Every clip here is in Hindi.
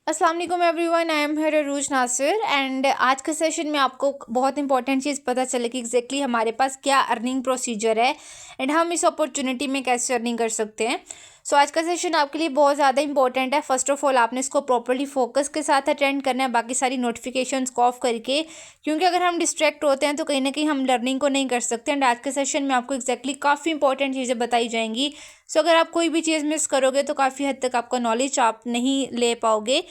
अस्सलाम वालेकुम everyone, I am here Arooj Nasir and आज के सेशन में आपको बहुत इंपॉर्टेंट चीज़ पता चले कि एग्जैक्टली हमारे पास क्या अर्निंग प्रोसीजर है एंड हम इस अपॉर्चुनिटी में कैसे अर्निंग कर सकते हैं। सो आज का सेशन आपके लिए बहुत ज़्यादा इंपॉर्टेंट है। फर्स्ट ऑफ ऑल आपने इसको प्रॉपर्ली फोकस के साथ अटेंड करना है, बाकी सारी नोटिफिकेशंस को ऑफ करके, क्योंकि अगर हम डिस्ट्रैक्ट होते हैं तो कहीं ना कहीं हम लर्निंग को नहीं कर सकते। एंड आज के सेशन में आपको एग्जैक्टली काफ़ी इंपॉर्टेंट चीज़ें बताई जाएंगी। सो अगर आप कोई भी चीज़ मिस करोगे तो काफ़ी हद तक आपका नॉलेज आप नहीं ले पाओगे।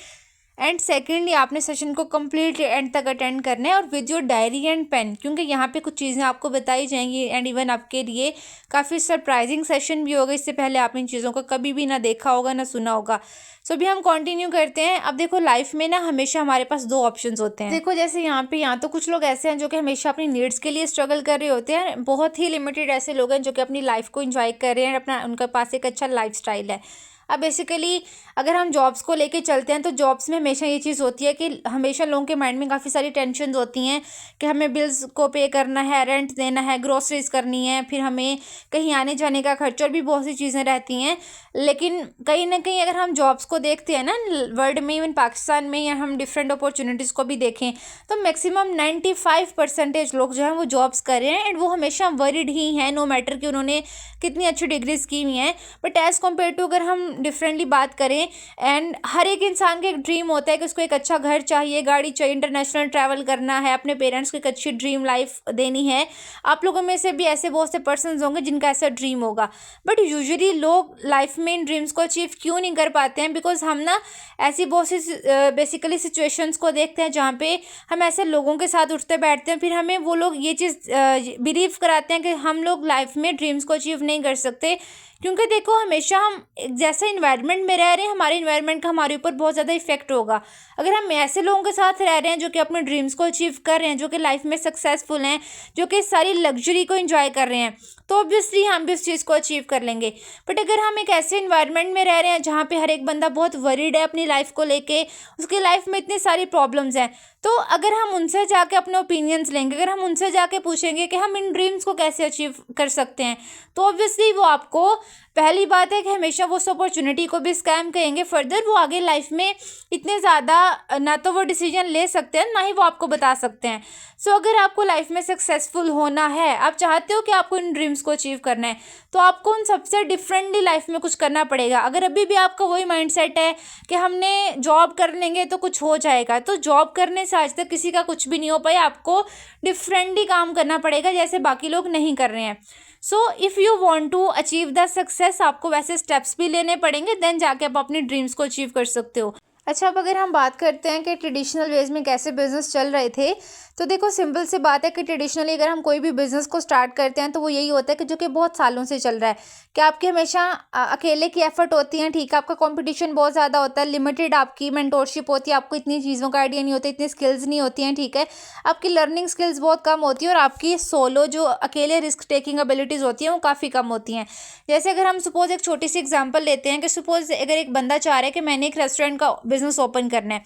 एंड सेकेंडली आपने सेशन को कंप्लीट एंड तक अटेंड करना है और with your diary and pen, क्योंकि यहाँ पे कुछ चीज़ें आपको बताई जाएंगी एंड इवन आपके लिए काफ़ी सरप्राइजिंग सेशन भी होगा। इससे पहले आप इन चीज़ों को कभी भी ना देखा होगा ना सुना होगा। सो अभी हम कंटिन्यू करते हैं। अब देखो, लाइफ में ना हमेशा हमारे पास दो ऑप्शंस होते हैं। देखो जैसे यहाँ तो कुछ लोग ऐसे हैं जो कि हमेशा अपनी नीड्स के लिए स्ट्रगल कर रहे होते हैं। बहुत ही लिमिटेड ऐसे लोग हैं जो कि अपनी लाइफ को एंजॉय कर रहे हैं, अपना उनके पास एक अच्छा लाइफ स्टाइल है। अब बेसिकली अगर हम जॉब्स को लेके चलते हैं तो जॉब्स में हमेशा ये चीज़ होती है कि हमेशा लोगों के माइंड में काफ़ी सारी टेंशन होती हैं कि हमें बिल्स को पे करना है, रेंट देना है, ग्रोसरीज करनी है, फिर हमें कहीं आने जाने का खर्च और भी बहुत सी चीज़ें रहती हैं। लेकिन कहीं ना कहीं अगर हम जॉब्स को देखते हैं ना वर्ल्ड में, इवन पाकिस्तान में, या हम डिफरेंट अपॉर्चुनिटीज़ को भी देखें तो मैक्सिमम 95% लोग जो हैं वो जॉब्स कर रहे हैं एंड वो हमेशा वरीड ही हैं, नो मैटर कि उन्होंने कितनी अच्छी डिग्रीज की हुई हैं। बट एज़ कम्पेयर टू अगर हम डिफरेंटली बात करें, एंड हर एक इंसान का एक ड्रीम होता है कि उसको एक अच्छा घर चाहिए, गाड़ी चाहिए, इंटरनेशनल ट्रैवल करना है, अपने पेरेंट्स को एक अच्छी ड्रीम लाइफ देनी है। आप लोगों में से भी ऐसे बहुत से पर्सन्स होंगे जिनका ऐसा ड्रीम होगा। बट यूजुअली लोग लाइफ में इन ड्रीम्स को अचीव क्यों नहीं कर पाते हैं? बिकॉज हम ना ऐसी बहुत सी बेसिकली सिचुएशंस को देखते हैं जहाँ पे हम ऐसे लोगों के साथ उठते बैठते हैं, फिर हमें वो लोग ये चीज़ बिलीव कराते हैं कि हम लोग लाइफ में ड्रीम्स को अचीव नहीं कर सकते। क्योंकि देखो, हमेशा हम जैसे इन्वायरमेंट में रह रहे हैं, हमारे इन्वायरमेंट का हमारे ऊपर बहुत ज़्यादा इफेक्ट होगा। अगर हम ऐसे लोगों के साथ रह रहे हैं जो कि अपने ड्रीम्स को अचीव कर रहे हैं, जो कि लाइफ में सक्सेसफुल हैं, जो कि सारी लग्जरी को एंजॉय कर रहे हैं, तो ऑब्वियसली हम भी उस चीज़ को अचीव कर लेंगे। बट अगर हम एक ऐसे इन्वायरमेंट में रह रहे हैं जहाँ पे हर एक बंदा बहुत वरीड है अपनी लाइफ को लेके, उसकी लाइफ में इतनी सारी प्रॉब्लम्स हैं, तो अगर हम उनसे जाके अपने ओपिनियंस लेंगे, अगर हम उनसे जाके पूछेंगे कि हम इन ड्रीम्स को कैसे अचीव कर सकते हैं, तो ऑब्वियसली वो आपको, पहली बात है कि हमेशा वो उस अपॉर्चुनिटी को भी स्कैम कहेंगे। फर्दर वो आगे लाइफ में इतने ज़्यादा ना तो वो डिसीजन ले सकते हैं, ना ही वो आपको बता सकते हैं। सो अगर आपको लाइफ में सक्सेसफुल होना है, आप चाहते हो कि आपको इन ड्रीम्स को अचीव करना है, तो आपको उन सबसे डिफरेंटली लाइफ में कुछ करना पड़ेगा। अगर अभी भी आपका वही माइंडसेट है कि हमने जॉब कर लेंगे तो कुछ हो जाएगा, तो जॉब करने से आज तक किसी का कुछ भी नहीं हो पाया। आपको डिफरेंटली काम करना पड़ेगा जैसे बाकी लोग नहीं कर रहे हैं। So if you want to achieve the success, आपको वैसे स्टेप्स भी लेने पड़ेंगे, देन जाके आप अपनी ड्रीम्स को अचीव कर सकते हो। अच्छा, अब अगर हम बात करते हैं कि ट्रेडिशनल वेज में कैसे बिजनेस चल रहे थे, तो देखो सिंपल सी बात है कि ट्रेडिशनली अगर हम कोई भी बिज़नेस को स्टार्ट करते हैं तो वो यही होता है कि जो कि बहुत सालों से चल रहा है, कि आपकी हमेशा अकेले की एफर्ट होती है, ठीक है, आपका कंपटीशन बहुत ज़्यादा होता है, लिमिटेड आपकी मेंटोरशिप होती है, आपको इतनी चीज़ों का आइडिया नहीं होता, इतनी स्किल्स नहीं होती हैं, ठीक है, आपकी लर्निंग स्किल्स बहुत कम होती है और आपकी सोलो जो अकेले रिस्क टेकिंग एबिलिटीज़ होती हैं वो काफ़ी कम होती हैं। जैसे अगर हम सपोज एक छोटी सी एग्जांपल लेते हैं कि सपोज अगर एक बंदा चाह रहा है कि मैंने एक रेस्टोरेंट का बिज़नेस ओपन करना है,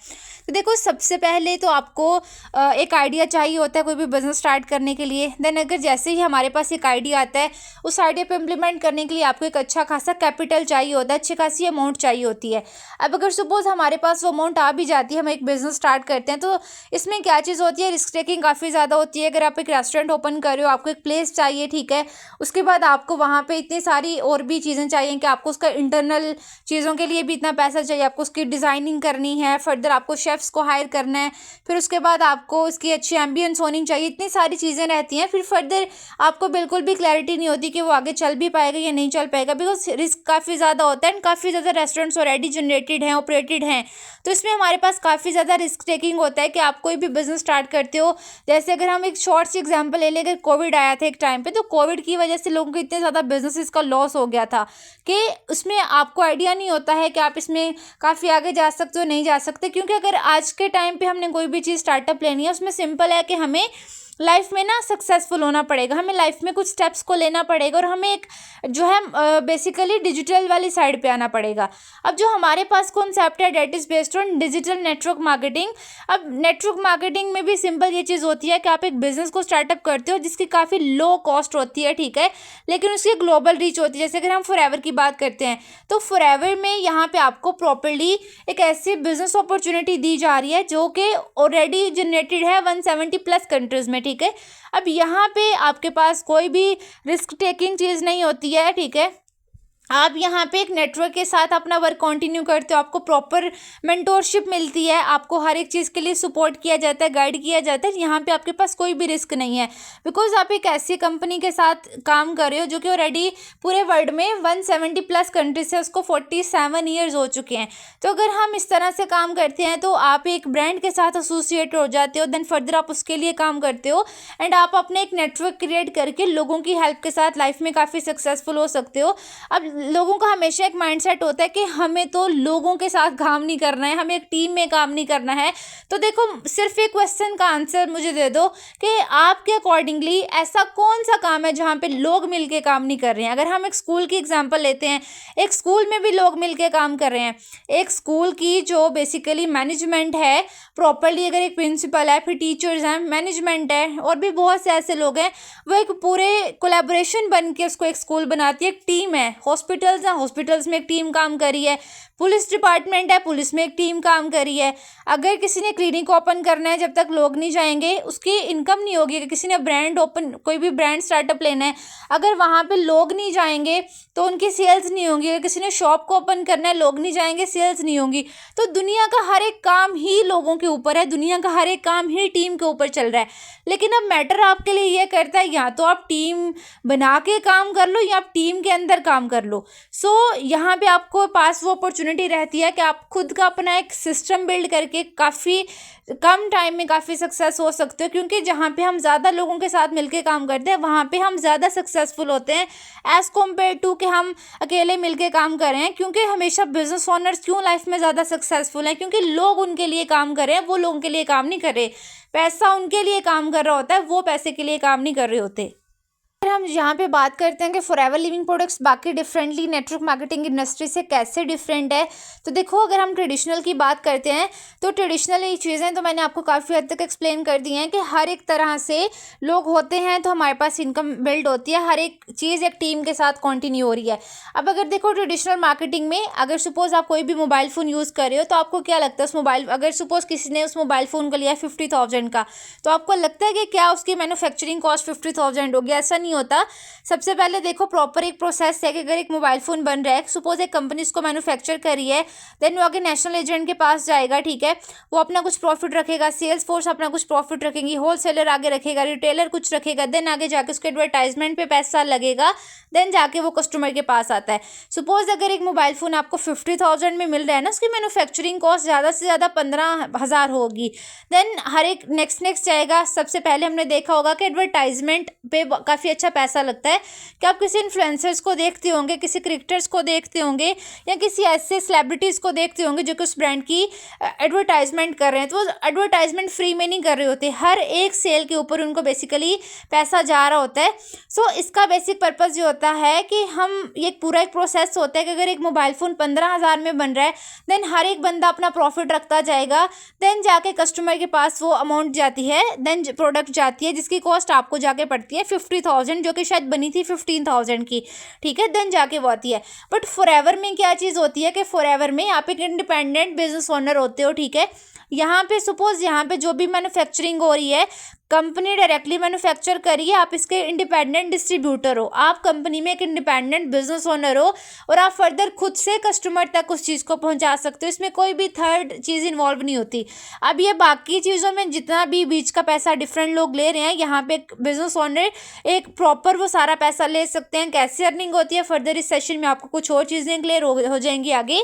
तो देखो सबसे पहले तो आपको एक आइडिया चाहिए होता है कोई भी बिज़नेस स्टार्ट करने के लिए। देन अगर जैसे ही हमारे पास एक आइडिया आता है, उस आइडिया पे इम्प्लीमेंट करने के लिए आपको एक अच्छा खासा कैपिटल चाहिए होता है, अच्छी खासी अमाउंट चाहिए होती है। अब अगर सपोज हमारे पास वो अमाउंट आ भी जाती है, हम एक बिज़नेस स्टार्ट करते हैं, तो इसमें क्या चीज़ होती है, रिस्क टेकिंग काफ़ी ज़्यादा होती है। अगर आप एक रेस्टोरेंट ओपन कर रहे हो, आपको एक प्लेस चाहिए, ठीक है, उसके बाद आपको वहाँ पर इतनी सारी और भी चीज़ें चाहिए कि आपको उसका इंटरनल चीज़ों के लिए भी इतना पैसा चाहिए, आपको उसकी डिज़ाइनिंग करनी है, फर्दर आपको शेफ्स को हायर करना है, फिर उसके बाद आपको उसकी अच्छी एम्बियंस होनी चाहिए, इतनी सारी चीज़ें रहती हैं। फिर फर्दर आपको बिल्कुल भी क्लैरिटी नहीं होती कि वो आगे चल भी पाएगा या नहीं चल पाएगा, बिकॉज रिस्क काफ़ी ज़्यादा होता है एंड काफ़ी ज़्यादा रेस्टोरेंट्स ऑलरेडी जनरेटेड हैं, ऑपरेटेड हैं, तो इसमें हमारे पास काफ़ी ज़्यादा रिस्क टेकिंग होता है कि आप कोई भी बिज़नेस स्टार्ट करते हो। जैसे अगर हम एक शॉर्ट सी एग्जाम्पल ले लें, अगर कोविड आया था एक टाइम पे, तो कोविड की वजह से लोगों को इतने ज़्यादा बिजनेसेस का लॉस हो गया था कि उसमें आपको आइडिया नहीं होता है कि आप इसमें काफ़ी आगे जा सकते हो नहीं जा सकते। क्योंकि अगर आज के टाइम पे हमने कोई भी चीज़ स्टार्टअप लेनी है, उसमें सिंपल है कि हमें लाइफ में ना सक्सेसफुल होना पड़ेगा, हमें लाइफ में कुछ स्टेप्स को लेना पड़ेगा और हमें एक जो है बेसिकली डिजिटल वाली साइड पे आना पड़ेगा। अब जो हमारे पास कॉन्सेप्ट है that is based on digital network marketing. अब नेटवर्क मार्केटिंग में भी सिंपल ये चीज़ होती है कि आप एक बिजनेस को स्टार्टअप करते हो जिसकी काफ़ी लो कॉस्ट होती है, ठीक है, लेकिन उसकी ग्लोबल रीच होती है। जैसे अगर हम फॉरएवर की बात करते हैं तो फॉरएवर में यहाँ पे आपको प्रॉपरली एक ऐसी बिजनेस अपॉर्चुनिटी दी जा रही है जो कि ऑलरेडी जनरेटेड है 170 प्लस कंट्रीज में, ठीक है। अब यहाँ पे आपके पास कोई भी रिस्क टेकिंग चीज़ नहीं होती है, ठीक है। आप यहाँ पे एक नेटवर्क के साथ अपना वर्क कंटिन्यू करते हो, आपको प्रॉपर मेंटोरशिप मिलती है, आपको हर एक चीज़ के लिए सपोर्ट किया जाता है, गाइड किया जाता है। यहाँ पे आपके पास कोई भी रिस्क नहीं है बिकॉज आप एक ऐसी कंपनी के साथ काम कर रहे हो जो कि ऑलरेडी पूरे वर्ल्ड में 170 प्लस कंट्रीज से उसको 47 ईयर्स हो चुके हैं। तो अगर हम इस तरह से काम करते हैं तो आप एक ब्रांड के साथ एसोसिएट हो जाते हो, देन फर्दर आप उसके लिए काम करते हो एंड आप अपने एक नेटवर्क क्रिएट करके लोगों की हेल्प के साथ लाइफ में काफ़ी सक्सेसफुल हो सकते हो। अब लोगों का हमेशा एक माइंडसेट होता है कि हमें तो लोगों के साथ काम नहीं करना है, हमें एक टीम में काम नहीं करना है। तो देखो सिर्फ एक क्वेश्चन का आंसर मुझे दे दो कि आपके अकॉर्डिंगली ऐसा कौन सा काम है जहाँ पे लोग मिलके काम नहीं कर रहे हैं। अगर हम एक स्कूल की एग्जांपल लेते हैं, एक स्कूल में भी लोग मिलके काम कर रहे हैं। एक स्कूल की जो बेसिकली मैनेजमेंट है प्रॉपरली, अगर एक प्रिंसिपल है, फिर टीचर्स हैं, मैनेजमेंट है और भी बहुत से ऐसे लोग हैं, वो एक पूरे कोलैबोरेशन बन के उसको एक स्कूल बनाती है। एक टीम है, हॉस्पिटल्स हैं, हॉस्पिटल्स में एक टीम काम कर रही है, पुलिस डिपार्टमेंट है, पुलिस में एक टीम काम कर रही है। अगर किसी ने क्लिनिक ओपन करना है, जब तक लोग नहीं जाएंगे उसकी इनकम नहीं होगी। अगर किसी ने ब्रांड ओपन, कोई भी ब्रांड स्टार्टअप लेना है, अगर वहाँ पे लोग नहीं जाएंगे तो उनकी सेल्स नहीं होंगी। अगर किसी ने शॉप को ओपन करना है, लोग नहीं जाएंगे, सेल्स नहीं होंगी। तो दुनिया का हर एक काम ही लोगों के ऊपर है, दुनिया का हर एक काम ही टीम के ऊपर चल रहा है। लेकिन अब मैटर आपके लिए ये करता है या तो आप टीम बना के काम कर लो या आप टीम के अंदर काम कर लो। सो यहाँ पे आपको पास वो अपॉर्चुनिटी रहती है कि आप खुद का अपना एक सिस्टम बिल्ड करके काफ़ी कम टाइम में काफ़ी सक्सेस हो सकते हो, क्योंकि जहाँ पे हम ज़्यादा लोगों के साथ मिलके काम करते हैं वहाँ पे हम ज़्यादा सक्सेसफुल होते हैं एज़ कम्पेयर टू कि हम अकेले मिलके काम कर रहे हैं। क्योंकि हमेशा बिजनेस ओनर्स क्यों लाइफ में ज़्यादा सक्सेसफुल हैं, क्योंकि लोग उनके लिए काम कर रहे हैं, वो लोगों के लिए काम नहीं कर रहे। पैसा उनके लिए काम कर रहा होता है, वो पैसे के लिए काम नहीं कर रहे होते। अगर हम यहाँ पे बात करते हैं कि फॉरएवर लिविंग प्रोडक्ट्स बाकी डिफरेंटली नेटवर्क मार्केटिंग इंडस्ट्री से कैसे डिफरेंट है, तो देखो अगर हम ट्रेडिशनल की बात करते हैं तो ट्रेडिशनल ये चीज़ें तो मैंने आपको काफ़ी हद तक एक्सप्लेन कर दी हैं कि हर एक तरह से लोग होते हैं तो हमारे पास इनकम बिल्ड होती है, हर एक चीज़ एक टीम के साथ कंटिन्यू हो रही है। अब अगर देखो ट्रेडिशनल मार्केटिंग में अगर सपोज आप कोई भी मोबाइल फ़ोन यूज़ कर रहे हो तो आपको क्या लगता है उस मोबाइल, अगर सपोज किसी ने उस मोबाइल फ़ोन को लिया 50,000 का, तो आपको लगता है कि क्या उसकी मैन्युफैक्चरिंग कॉस्ट 50,000 होगी? ऐसा नहीं होता। सबसे पहले देखो प्रॉपर एक प्रोसेस है कि अगर एक मोबाइल फ़ोन बन रहा है, सपोज एक कंपनी इसको मैन्युफैक्चर कर रही है, देन वो आगे नेशनल एजेंट के पास जाएगा, ठीक है, वो अपना कुछ प्रॉफिट रखेगा, सेल्स फोर्स अपना कुछ प्रॉफिट रखेगी, होलसेलर आगे रखेगा, रिटेलर कुछ रखेगा, देन आगे जाके उसके एडवर्टाइजमेंट पे पैसा लगेगा, देन जाके वो कस्टमर के पास आता है। सपोज अगर एक मोबाइल फ़ोन आपको 50,000 में मिल रहा है ना, उसकी मैन्युफैक्चरिंग कॉस्ट ज़्यादा से ज़्यादा 15,000 होगी। देन हर एक नेक्स्ट जाएगा। सबसे पहले हमने देखा होगा कि एडवर्टाइजमेंट पे काफ़ी अच्छा पैसा लगता है कि आप किसी इन्फ्लुएंसर्स को देखते होंगे, किसी क्रिकेटर्स को देखते होंगे या किसी ऐसे सेलिब्रिटीज़ को देखते होंगे जो कि उस ब्रांड की एडवर्टाइजमेंट कर रहे हैं। तो वो एडवर्टाइजमेंट फ्री में नहीं कर रहे होते, हर एक सेल के ऊपर उनको बेसिकली पैसा जा रहा होता है। सो इसका बेसिक पर्पज़ ये होता है कि हम ये पूरा एक प्रोसेस होता है कि अगर एक मोबाइल फ़ोन 15,000 में बन रहा है, देन हर एक बंदा अपना प्रॉफिट रखता जाएगा, देन जाके कस्टमर के पास वो अमाउंट जाती है, देन प्रोडक्ट जाती है जिसकी कॉस्ट आपको जाके पड़ती है 50,000, जो कि शायद बनी थी 15,000 की, ठीक है, देन जाके वो आती है। बट फॉरएवर में क्या चीज़ होती है कि फॉरएवर में आप एक इंडिपेंडेंट बिजनेस ओनर होते हो, ठीक है। यहाँ पे सपोज यहाँ पे जो भी मैन्युफैक्चरिंग हो रही है कंपनी डायरेक्टली मैन्युफैक्चर करिए, आप इसके इंडिपेंडेंट डिस्ट्रीब्यूटर हो, आप कंपनी में एक इंडिपेंडेंट बिजनेस ओनर हो और आप फर्दर खुद से कस्टमर तक उस चीज़ को पहुंचा सकते हो, इसमें कोई भी थर्ड चीज़ इन्वॉल्व नहीं होती। अब ये बाकी चीज़ों में जितना भी बीच का पैसा डिफरेंट लोग ले रहे हैं, यहाँ पे एक बिजनेस ओनर एक प्रॉपर वो सारा पैसा ले सकते हैं। कैसे अर्निंग होती है फर्दर इस सेशन में आपको कुछ और चीज़ें क्लियर हो जाएंगी आगे।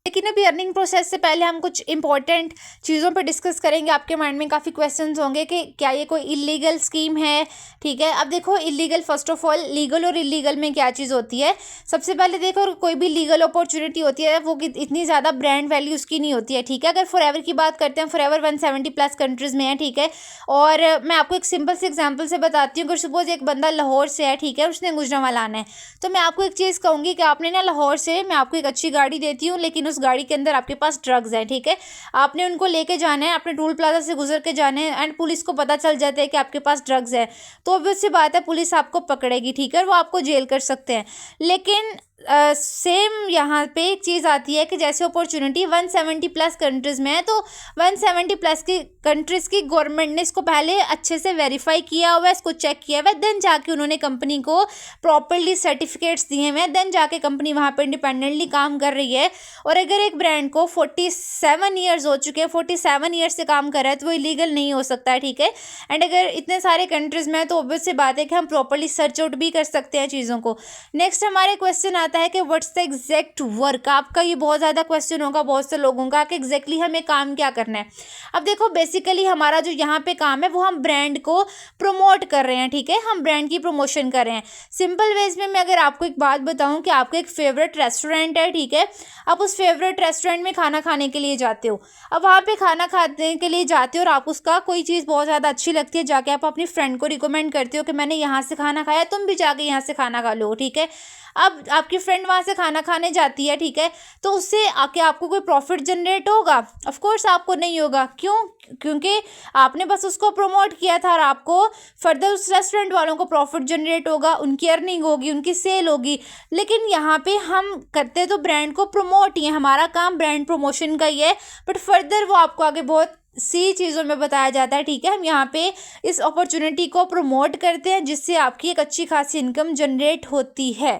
लेकिन अभी अर्निंग प्रोसेस से पहले हम कुछ इंपॉर्टेंट चीज़ों पर डिस्कस करेंगे। आपके माइंड में काफ़ी क्वेश्चंस होंगे कि क्या ये कोई इलीगल स्कीम है, ठीक है। अब देखो illegal, first of all legal और इलीगल में क्या चीज़ होती है। सबसे पहले देखो कोई भी लीगल अपॉर्चुनिटी होती है वो इतनी ज़्यादा ब्रांड वैल्यू उसकी नहीं होती है, ठीक है। अगर फॉरएवर की बात करते हैं, फॉरएवर 170+ कंट्रीज़ में है, ठीक है। और मैं आपको एक सिंपल से एग्जाम्पल से बताती हूँ। अगर सपोज एक बंदा लाहौर से है, ठीक है, उसने गुजरांवाला आना है, तो मैं आपको एक चीज़ कहूँगी कि आपने ना लाहौर से, मैं आपको एक अच्छी गाड़ी देती हूँ, लेकिन उस गाड़ी के अंदर आपके पास ड्रग्स है, ठीक है। आपने उनको लेके जाना है, आपने टोल प्लाजा से गुजर के जाना है, एंड पुलिस को पता चल जाता है कि आपके पास ड्रग्स है, तो ऑब्वियस सी बात है पुलिस आपको पकड़ेगी, ठीक है, और वो आपको जेल कर सकते हैं। लेकिन सेम यहाँ पे एक चीज़ आती है कि जैसे अपॉर्चुनिटी 170+ कंट्रीज़ में है, तो 170+ की कंट्रीज़ की गवर्नमेंट ने इसको पहले अच्छे से वेरीफाई किया हुआ है, इसको चेक किया हुआ है, देन जाके उन्होंने कंपनी को प्रॉपरली सर्टिफिकेट्स दिए हुए हैं, देन जाके कंपनी वहाँ पे इंडिपेंडेंटली काम कर रही है। और अगर एक ब्रांड को 47 ईयर्स हो चुके हैं, 47 ईयर्स से काम कर रहा है, तो वो इलीगल नहीं हो सकता है, ठीक है। एंड अगर इतने सारे कंट्रीज़ में है तो ऑब्वियस सी बात है कि हम प्रॉपरली सर्च आउट भी कर सकते हैं चीज़ों को। नेक्स्ट हमारे क्वेश्चन आता है कि व्हाट्स द एग्जैक्ट वर्क। आपका ये बहुत ज़्यादा क्वेश्चन होगा बहुत से लोगों का कि एग्जैक्टली हमें काम क्या करना है। अब देखो बेसिकली हमारा जो यहाँ पे काम है वो हम ब्रांड को प्रमोट कर रहे हैं, ठीक है, हम ब्रांड की प्रमोशन कर रहे हैं। सिंपल वेज में मैं अगर आपको एक बात बताऊँ कि आपका एक फेवरेट रेस्टोरेंट है, ठीक है, आप उस फेवरेट रेस्टोरेंट में खाना खाने के लिए जाते हो। अब वहाँ पे खाना खाने के लिए जाते हो और आप उसका कोई चीज़ बहुत ज़्यादा अच्छी लगती है, जाके आप अपनी फ्रेंड को रिकमेंड करते हो कि मैंने यहाँ से खाना खाया, तुम भी जाके यहाँ से खाना खा लो, ठीक है। अब आपकी फ्रेंड वहाँ से खाना खाने जाती है, ठीक है, तो उससे आके आपको कोई प्रॉफिट जनरेट होगा? ऑफ कोर्स आपको नहीं होगा। क्यों? क्योंकि आपने बस उसको प्रमोट किया था और आपको फर्दर उस रेस्टोरेंट वालों को प्रॉफिट जनरेट होगा, उनकी अर्निंग होगी, उनकी सेल होगी। लेकिन यहाँ पे हम करते तो ब्रांड को प्रमोट ही है, हमारा काम ब्रांड प्रमोशन का ही है, बट फर्दर वो आपको आगे बहुत सी चीज़ों में बताया जाता है, ठीक है। हम यहाँ पे इस अपॉर्चुनिटी को प्रमोट करते हैं जिससे आपकी एक अच्छी खासी इनकम जनरेट होती है।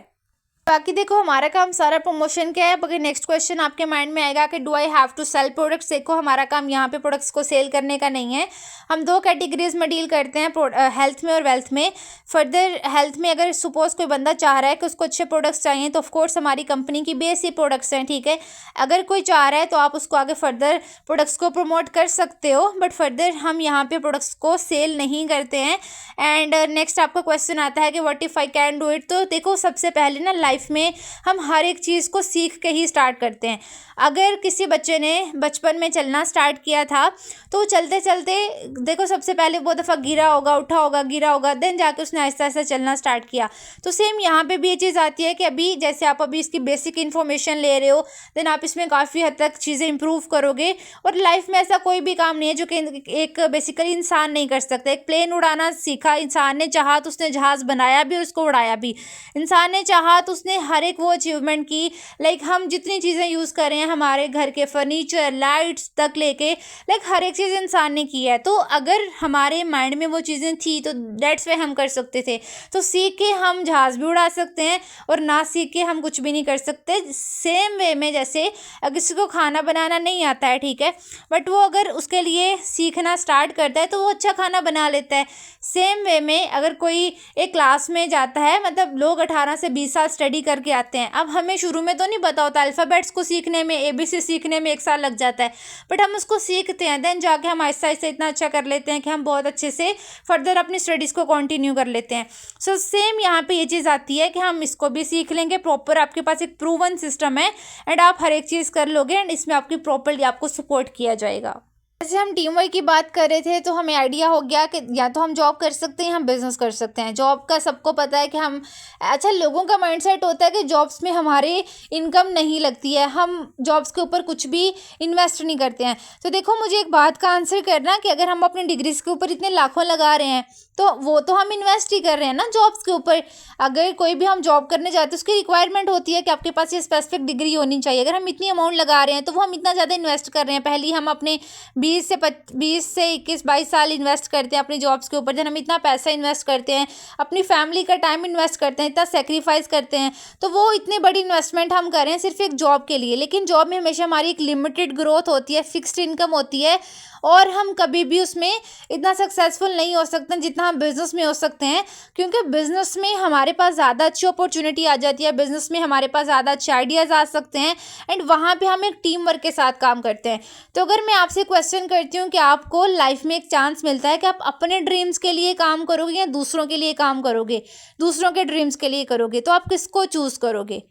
बाकी देखो हमारा काम सारा प्रमोशन का है। बाकी नेक्स्ट क्वेश्चन आपके माइंड में आएगा कि do I have to sell products. देखो हमारा काम यहाँ पे प्रोडक्ट्स को सेल करने का नहीं है। हम दो कैटेगरीज में डील करते हैं, हेल्थ में और वेल्थ में। फर्दर हेल्थ में अगर सपोज कोई बंदा चाह रहा है कि उसको अच्छे प्रोडक्ट्स चाहिए तो ऑफकोर्स हमारी कंपनी की बेस ही प्रोडक्ट्स हैं, ठीक है। अगर कोई चाह रहा है तो आप उसको आगे फर्दर प्रोडक्ट्स को प्रमोट कर सकते हो, बट फर्दर हम यहाँ पे प्रोडक्ट्स को सेल नहीं करते हैं। एंड नेक्स्ट आपका क्वेश्चन आता है कि what if I can do it. तो देखो सबसे पहले ना लाइफ में हम हर एक चीज़ को सीख के ही स्टार्ट करते हैं। अगर किसी बच्चे ने बचपन में चलना स्टार्ट किया था तो चलते चलते देखो सबसे पहले बहुत दफ़ा गिरा होगा, उठा होगा, गिरा होगा, देन जाके उसने आहिस्ता आहिस्ता चलना स्टार्ट किया। तो सेम यहाँ पे भी ये चीज़ आती है कि अभी जैसे आप अभी इसकी बेसिक इन्फॉर्मेशन ले रहे हो, देन आप इसमें काफ़ी हद तक चीज़ें इंप्रूव करोगे। और लाइफ में ऐसा कोई भी काम नहीं है जो कि एक बेसिकली इंसान नहीं कर सकता। एक प्लेन उड़ाना सीखा इंसान ने, चाहा तो उसने जहाज़ बनाया भी और उसको उड़ाया भी। इंसान ने चाहा तो उसने हर एक वो अचीवमेंट की। लाइक हम जितनी चीज़ें यूज़ कर रहे हैं, हमारे घर के फर्नीचर, लाइट्स तक लेके, लाइक हर एक चीज़ इंसान ने की है। तो अगर हमारे माइंड में वो चीज़ें थी तो डेट्स वे हम कर सकते थे। तो सीख के हम जहाज़ भी उड़ा सकते हैं और ना सीख के हम कुछ भी नहीं कर सकते। सेम वे में जैसे अगर किसी को खाना बनाना नहीं आता है, ठीक है, बट वो अगर उसके लिए सीखना स्टार्ट करता है तो वो अच्छा खाना बना लेता है। सेम वे में अगर कोई एक क्लास में जाता है, मतलब लोग 18 से 20 साल स्टडी करके आते हैं। अब हमें शुरू में तो नहीं पता होता, अल्फ़ाबेट्स को सीखने में, ABC सीखने में 1 साल लग जाता है, बट हम उसको सीखते हैं, देन जाके हम आहिस्ता आहिस्ता इतना अच्छा कर लेते हैं कि हम बहुत अच्छे से फर्दर अपनी स्टडीज़ को कंटिन्यू कर लेते हैं। सो सेम यहाँ पे ये चीज़ आती है कि हम इसको भी सीख लेंगे। प्रॉपर आपके पास एक प्रूवन सिस्टम है एंड आप हर एक चीज़ कर लोगे एंड इसमें आपकी प्रॉपरली आपको सपोर्ट किया जाएगा। जैसे हम टीम वर्क की बात कर रहे थे तो हमें आइडिया हो गया कि या तो हम जॉब कर सकते हैं या हम बिजनेस कर सकते हैं। जॉब का सबको पता है कि हम, अच्छा लोगों का माइंडसेट होता है कि जॉब्स में हमारे इनकम नहीं लगती है, हम जॉब्स के ऊपर कुछ भी इन्वेस्ट नहीं करते हैं। तो देखो मुझे एक बात का आंसर करना कि अगर हम अपनी डिग्रीज के ऊपर इतने लाखों लगा रहे हैं तो वो तो हम इन्वेस्ट ही कर रहे हैं ना जॉब्स के ऊपर। अगर कोई भी हम जॉब करने जाते हैं उसकी रिक्वायरमेंट होती है कि आपके पास ये स्पेसिफिक डिग्री होनी चाहिए। अगर हम इतनी अमाउंट लगा रहे हैं तो वो हम इतना ज़्यादा इन्वेस्ट कर रहे हैं। पहले हम अपने 20 से 21-22 साल इन्वेस्ट करते हैं अपनी जॉब्स के ऊपर, जब हम इतना पैसा इन्वेस्ट करते हैं, अपनी फैमिली का टाइम इन्वेस्ट करते हैं, इतना सेक्रीफाइस करते हैं, तो वो इतनी बड़ी इन्वेस्टमेंट हम करें सिर्फ एक जॉब के लिए। लेकिन जॉब में हमेशा हमारी एक लिमिटेड ग्रोथ होती है, फिक्स्ड इनकम होती है, और हम कभी भी उसमें इतना सक्सेसफुल नहीं हो सकते जितना हम बिज़नेस में हो सकते हैं, क्योंकि बिज़नेस में हमारे पास ज़्यादा अच्छी अपॉर्चुनिटी आ जाती है, बिज़नेस में हमारे पास ज़्यादा अच्छे आइडियाज़ आ सकते हैं, एंड वहाँ पे हम एक टीम वर्क के साथ काम करते हैं। तो अगर मैं आपसे क्वेश्चन करती हूँ कि आपको लाइफ में एक चांस मिलता है कि आप अपने ड्रीम्स के लिए काम करोगे या दूसरों के लिए काम करोगे, दूसरों के ड्रीम्स के लिए करोगे, तो आप किसको चूज़ करोगे?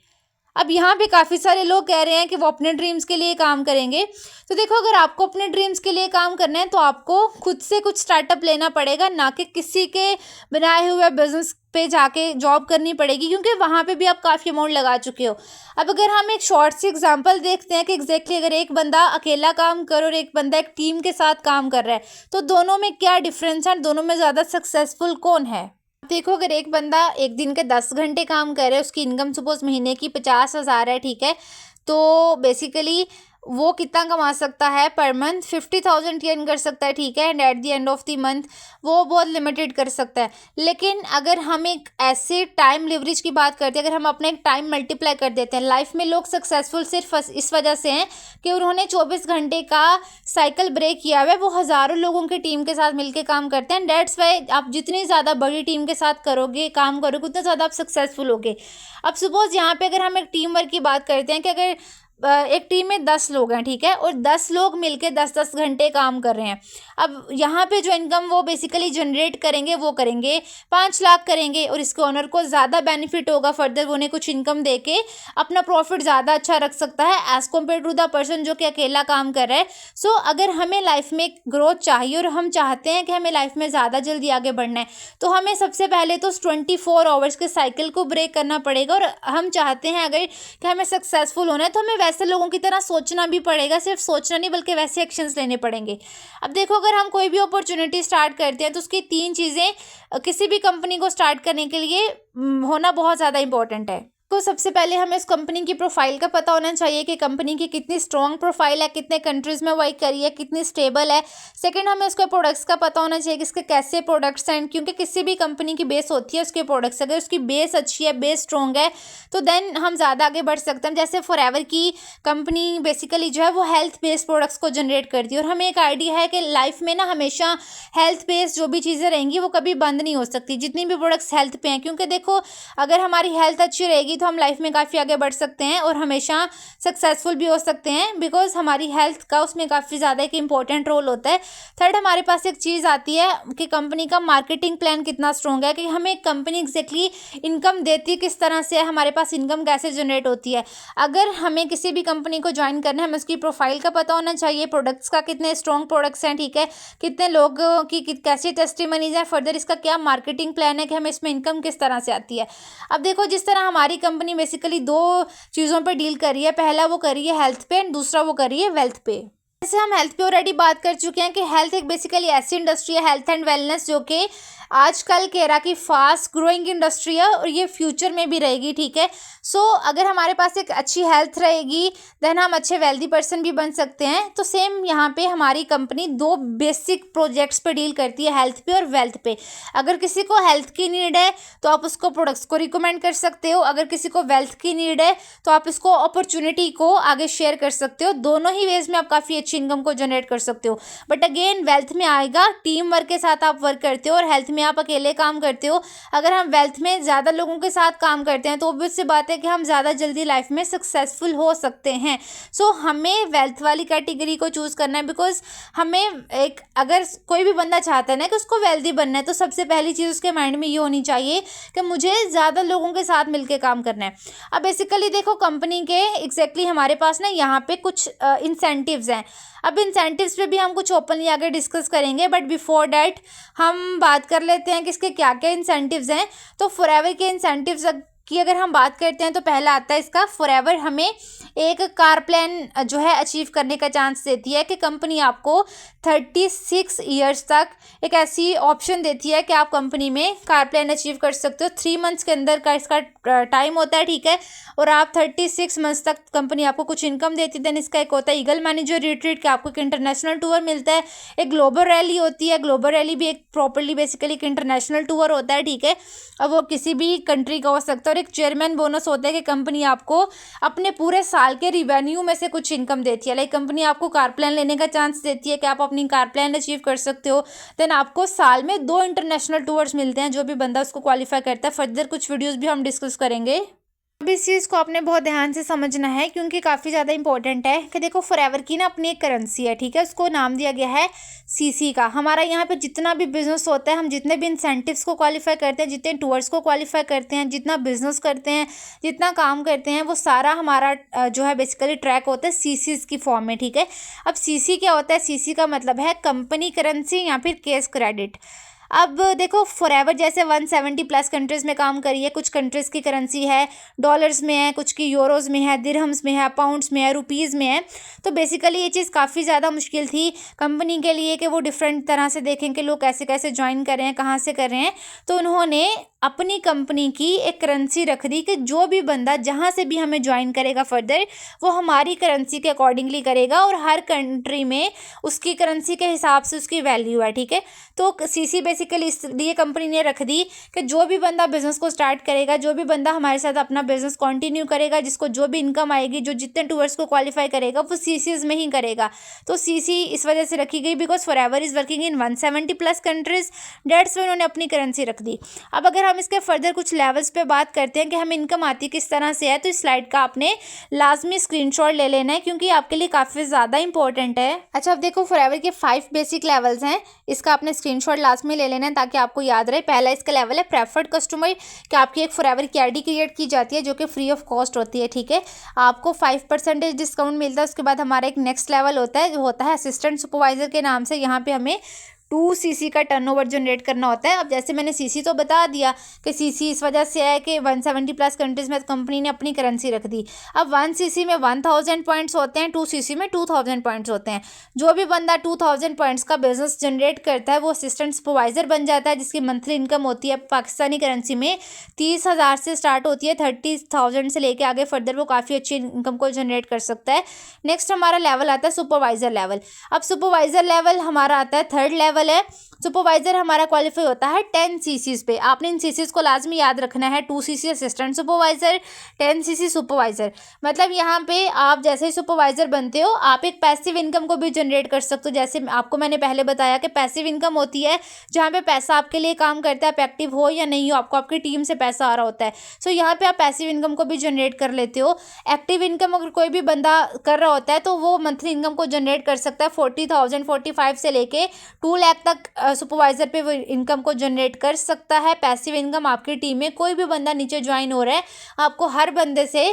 अब यहाँ पे काफ़ी सारे लोग कह रहे हैं कि वो अपने ड्रीम्स के लिए काम करेंगे। तो देखो, अगर आपको अपने ड्रीम्स के लिए काम करना है तो आपको खुद से कुछ स्टार्टअप लेना पड़ेगा, ना कि किसी के बनाए हुए बिजनेस पे जाके जॉब करनी पड़ेगी, क्योंकि वहाँ पे भी आप काफ़ी अमाउंट लगा चुके हो। अब अगर हम एक शॉर्ट सी एग्जांपल देखते हैं कि एग्जैक्टली अगर एक बंदा अकेला काम कर और एक बंदा एक टीम के साथ काम कर रहा है, तो दोनों में क्या डिफरेंस है, दोनों में ज़्यादा सक्सेसफुल कौन है? देखो, अगर एक बंदा एक दिन के 10 घंटे काम करे, उसकी इनकम सपोज महीने की 50,000 है, ठीक है, तो बेसिकली वो कितना कमा सकता है पर मंथ? 50,000 अर्न कर सकता है, ठीक है, and at the end of the month वो बहुत लिमिटेड कर सकता है। लेकिन अगर हम एक ऐसे टाइम लिवरेज की बात करते हैं, अगर हम अपने टाइम मल्टीप्लाई कर देते हैं, लाइफ में लोग सक्सेसफुल सिर्फ इस वजह से हैं कि उन्होंने 24 घंटे का साइकिल ब्रेक किया हुआ है। वो हज़ारों लोगों की टीम के साथ मिलकर काम करते हैं, डेट्स वाई आप जितनी ज़्यादा बड़ी टीम के साथ काम करोगे उतना ज़्यादा आप सक्सेसफुल होगे। अब सपोज यहाँ पे अगर हम एक टीम वर्क की बात करते हैं कि अगर एक टीम में 10 लोग हैं, ठीक है, और 10 लोग मिलके 10-10 घंटे काम कर रहे हैं। अब यहाँ पे जो इनकम वो बेसिकली जनरेट करेंगे वो करेंगे 5 लाख करेंगे, और इसके ओनर को ज़्यादा बेनिफिट होगा, फर्दर वो उन्हें कुछ इनकम दे के अपना प्रॉफिट ज़्यादा अच्छा रख सकता है as compared to the person जो कि अकेला काम कर रहा है। सो अगर हमें लाइफ में ग्रोथ चाहिए और हम चाहते हैं कि हमें लाइफ में ज़्यादा जल्दी आगे बढ़ना है, तो हमें सबसे पहले तो 24 आवर्स के साइकिल को ब्रेक करना पड़ेगा। और हम चाहते हैं अगर कि हमें सक्सेसफुल होना है तो हमें वैसे लोगों की तरह सोचना भी पड़ेगा, सिर्फ सोचना नहीं बल्कि वैसे एक्शंस लेने पड़ेंगे। अब देखो, अगर हम कोई भी अपॉर्चुनिटी स्टार्ट करते हैं तो उसकी 3 चीज़ें किसी भी कंपनी को स्टार्ट करने के लिए होना बहुत ज़्यादा इंपॉर्टेंट है। तो सबसे पहले हमें उस कंपनी की प्रोफाइल का पता होना चाहिए कि कंपनी की कितनी स्ट्रॉन्ग प्रोफाइल है, कितने कंट्रीज़ में वर्क करी है, कितनी स्टेबल है। सेकंड, हमें उसके प्रोडक्ट्स का पता होना चाहिए कि इसके कैसे प्रोडक्ट्स हैं, क्योंकि किसी भी कंपनी की बेस होती है उसके प्रोडक्ट्स। अगर उसकी बेस अच्छी है, बेस स्ट्रॉन्ग है, तो देन हम ज़्यादा आगे बढ़ सकते हैं। जैसे फॉरएवर की कंपनी बेसिकली जो है वो हेल्थ बेस्ड प्रोडक्ट्स को जनरेट करती है, और हमें एक आइडिया है कि लाइफ में ना हमेशा हेल्थ बेस्ड जो भी चीज़ें रहेंगी वो कभी बंद नहीं हो सकती, जितनी भी प्रोडक्ट्स हेल्थ पे हैं। क्योंकि देखो, अगर हमारी हेल्थ अच्छी रहेगी तो हम लाइफ में काफ़ी आगे बढ़ सकते हैं और हमेशा सक्सेसफुल भी हो सकते हैं, बिकॉज हमारी हेल्थ का उसमें काफ़ी ज़्यादा एक इंपॉर्टेंट रोल होता है। थर्ड, हमारे पास एक चीज़ आती है कि कंपनी का मार्केटिंग प्लान कितना स्ट्रॉन्ग है, कि हमें कंपनी एग्जैक्टली इनकम देती है किस तरह से, हमारे पास इनकम कैसे जनरेट होती है। अगर हमें किसी भी कंपनी को ज्वाइन करना है, हमें उसकी प्रोफाइल का पता होना चाहिए, प्रोडक्ट्स का कितने स्ट्रॉन्ग प्रोडक्ट्स हैं, ठीक है, कितने लोगों की कैसी टेस्टिमनीज है, फर्दर इसका क्या मार्केटिंग प्लान है कि हमें इसमें इनकम किस तरह से आती है। अब देखो, जिस तरह हमारी कंपनी बेसिकली 2 चीज़ों पर डील कर रही है, पहला वो कर रही है हेल्थ पे, एंड दूसरा वो कर रही है वेल्थ पे। जैसे हम हेल्थ पे ऑलरेडी बात कर चुके हैं कि हेल्थ एक बेसिकली ऐसी इंडस्ट्री है, हेल्थ एंड वेलनेस, जो कि आजकल के एरा की फास्ट ग्रोइंग इंडस्ट्री है और ये फ्यूचर में भी रहेगी, ठीक है। सो अगर हमारे पास एक अच्छी हेल्थ रहेगी देन हम अच्छे वेल्दी पर्सन भी बन सकते हैं। तो सेम यहाँ पे हमारी कंपनी 2 बेसिक प्रोजेक्ट्स पे डील करती है, हेल्थ पे और वेल्थ पे। अगर किसी को हेल्थ की नीड है तो आप उसको प्रोडक्ट्स को रिकमेंड कर सकते हो, अगर किसी को वेल्थ की नीड है तो आप इसको अपॉर्चुनिटी को आगे शेयर कर सकते हो। दोनों ही वेज में आप काफ़ी अच्छी इनकम को जनरेट कर सकते हो। बट अगेन, वेल्थ में आएगा टीम वर्क के साथ आप वर्क करते हो और हेल्थ में आप अकेले काम करते हो। अगर हम वेल्थ में ज़्यादा लोगों के साथ काम करते हैं तो ऑब्वियस सी बात है कि हम ज़्यादा जल्दी लाइफ में सक्सेसफुल हो सकते हैं। सो हमें वेल्थ वाली कैटेगरी को चूज़ करना है, बिकॉज हमें एक, अगर कोई भी बंदा चाहता है ना कि उसको वेल्दी बनना है, तो सबसे पहली चीज़ उसके माइंड में ये होनी चाहिए कि मुझे ज़्यादा लोगों के साथ मिलकर काम करना है। अब बेसिकली देखो, कंपनी के एग्जैक्टली हमारे पास ना यहाँ पे कुछ इंसेंटिव्स हैं। अब इंसेंटिव्स पे भी हम कुछ ओपनली आगे डिस्कस करेंगे, बट बिफोर डैट हम बात कर लेते हैं कि इसके क्या क्या इंसेंटिव्स हैं। तो फॉरएवर के इंसेंटिव्स कि अगर हम बात करते हैं तो पहला आता है इसका फॉरएवर, हमें एक कार प्लान जो है अचीव करने का चांस देती है कि कंपनी आपको 36 ईयर्स तक एक ऐसी ऑप्शन देती है कि आप कंपनी में कार प्लान अचीव कर सकते हो। 3 मंथ्स के अंदर का इसका टाइम होता है, ठीक है, और आप 36 मंथ्स तक कंपनी आपको कुछ इनकम देती है। देन इसका एक होता है ईगल मैनेजर रिट्रीट, कि आपको एक इंटरनेशनल टूर मिलता है। एक ग्लोबल रैली होती है, ग्लोबल रैली भी एक प्रॉपरली बेसिकली एक इंटरनेशनल टूर होता है, ठीक है, अब वो किसी भी कंट्री का हो सकता है। और एक चेयरमैन बोनस होता है कि कंपनी आपको अपने पूरे साल के रिवेन्यू में से कुछ इनकम देती है। लाइक कंपनी आपको कार प्लान लेने का चांस देती है कि आप अपनी कार प्लान अचीव कर सकते हो। देन आपको साल में 2 इंटरनेशनल टूर्स मिलते हैं, जो भी बंदा उसको क्वालिफाई करता है। फर्दर कुछ वीडियोस भी हम डिस्कस करेंगे। अब इस चीज़ को आपने बहुत ध्यान से समझना है, क्योंकि काफ़ी ज़्यादा इंपॉर्टेंट है कि देखो फॉरएवर की ना अपनी एक करेंसी है, ठीक है, उसको नाम दिया गया है सीसी का। हमारा यहाँ पे जितना भी बिजनेस होता है, हम जितने भी इंसेंटिव्स को क्वालिफाई करते हैं, जितने टूर्स को क्वालिफाई करते हैं, जितना बिजनेस करते हैं, जितना काम करते हैं, वो सारा हमारा जो है बेसिकली ट्रैक होता है सीसीज की फॉर्म में, ठीक है। अब सीसी क्या होता है? सीसी का मतलब है कंपनी करेंसी या फिर केस क्रेडिट। अब देखो फॉरएवर जैसे 170 प्लस कंट्रीज़ में काम करी है। कुछ कंट्रीज़ की करेंसी है डॉलर्स में है, कुछ की यूरोज़ में है, दिरहम्स में है, पाउंड्स में है, रुपीज़ में है। तो बेसिकली ये चीज़ काफ़ी ज़्यादा मुश्किल थी कंपनी के लिए कि वो डिफरेंट तरह से देखें कि लोग कैसे कैसे ज्वाइन कर रहे हैं, कहाँ से कर रहे हैं। तो उन्होंने अपनी कंपनी की एक करेंसी रख दी कि जो भी बंदा जहाँ से भी हमें ज्वाइन करेगा फर्दर, वो हमारी करेंसी के अकॉर्डिंगली करेगा, और हर कंट्री में उसकी करेंसी के हिसाब से उसकी वैल्यू है, ठीक है। तो सीसी बेसिकली इसलिए कंपनी ने रख दी कि जो भी बंदा बिजनेस को स्टार्ट करेगा, जो भी बंदा हमारे साथ अपना बिजनेस कंटिन्यू करेगा, जिसको जो भी इनकम आएगी, जो जितने टूर्स को क्वालिफाई करेगा, वो सीसीज में ही करेगा। तो सीसी इस वजह से रखी गई because Forever is working in 170 plus countries, dates में उन्होंने अपनी करेंसी रख दी। अब अगर हम इसके फर्दर कुछ लेवल्स पे बात करते हैं कि हमें इनकम आती किस तरह से है, तो इस स्लाइड का आपने लाजमी स्क्रीनशॉट ले लेना है, क्योंकि आपके लिए काफ़ी ज़्यादा इंपॉर्टेंट है। अच्छा, अब देखो फॉरएवर के 5 बेसिक लेवल्स हैं, इसका आपने स्क्रीनशॉट लाजमी ले लेना है ताकि आपको याद रहे। पहला इसका लेवल है प्रेफर्ड कस्टमर, कि आपकी एक फॉरएवर की आईडी क्रिएट की जाती है जो कि फ्री ऑफ कॉस्ट होती है, ठीक है, आपको 5% डिस्काउंट मिलता है। उसके बाद हमारा एक नेक्स्ट लेवल होता है जो होता है असिस्टेंट सुपरवाइजर के नाम से। यहाँ पे हमें 2 सीसी का टर्नओवर जनरेट करना होता है। अब जैसे मैंने सीसी तो बता दिया कि सीसी इस वजह से है कि 170 प्लस कंट्रीज़ में कंपनी ने अपनी करेंसी रख दी। अब 1 सीसी में 1000 पॉइंट्स होते हैं, 2 सीसी में 2000 पॉइंट्स होते हैं। जो भी बंदा 2000 पॉइंट्स का बिजनेस जनरेट करता है वो असिस्टेंट सुपरवाइजर बन जाता है, जिसकी मंथली इनकम होती है पाकिस्तानी करेंसी में 30,000 से स्टार्ट होती है। 30,000 से लेके आगे फर्दर वो काफ़ी अच्छी इनकम को जनरेट कर सकता है। नेक्स्ट हमारा लेवल आता है सुपरवाइजर लेवल। अब सुपरवाइजर लेवल हमारा आता है 3rd लेवल है। सुपरवाइजर हमारा क्वालिफाई होता है 10 सीसीज पे। आपने इन सीसीज को लाजमी याद रखना है। 2 CC assistant supervisor, 10 CC supervisor. मतलब यहाँ पे आप जैसे ही सुपरवाइजर बनते हो, आप एक पैसिव इनकम को भी जनरेट कर सकते हो। जैसे आपको मैंने पहले बताया कि पैसिव इनकम होती है जहाँ पे पैसा आपके लिए काम करता है, आप एक्टिव हो या नहीं हो, आपको आपकी टीम से पैसा आ रहा होता है। सो यहाँ पे आप पैसिव इनकम को भी जनरेट कर लेते हो। एक्टिव इनकम अगर कोई भी बंदा कर रहा होता है तो वो मंथली इनकम को जनरेट कर सकता है 40,000 45 से लेके 2 लाख तक सुपरवाइजर पे वो इनकम को जनरेट कर सकता है। पैसिव इनकम आपकी टीम में कोई भी बंदा नीचे ज्वाइन हो रहा है, आपको हर बंदे से